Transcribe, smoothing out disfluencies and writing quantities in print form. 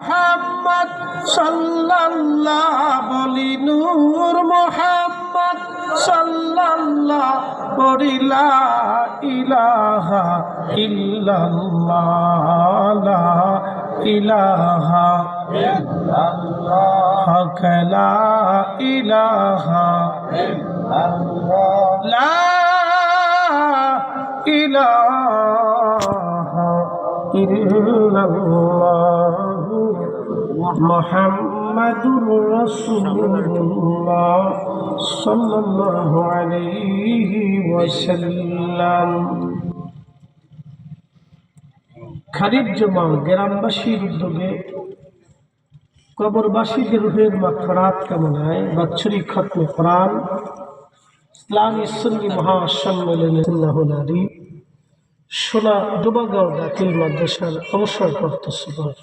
মুহাম্মদ সাল্লাল্লাহু বলি নূর মুহাম্মদ সাল্লাল্লাহু বলি লা ইলাহা ইল্লাল্লাহ লা ইলাহা ইল্লাল্লাহ হক লা ইলাহা ইল্লাল্লাহ লা ইলাহা ইল্লাল্লাহ মুহাম্মাদুর রাসূলুল্লাহ সাল্লাল্লাহু আলাইহি ওয়াসাল্লাম। খারিফ জমা গ্রামবাসীর উদ্যোগে কবরবাসীদের রুহের মাগফিরাত কামনায় বাৎসরিক খতমে কোরআন ইসলামী সুন্নি মহাসম্মেলনে সোনা দুবাগাঁও দাখিল মাদ্রাসার অবসরপ্রাপ্ত সুপার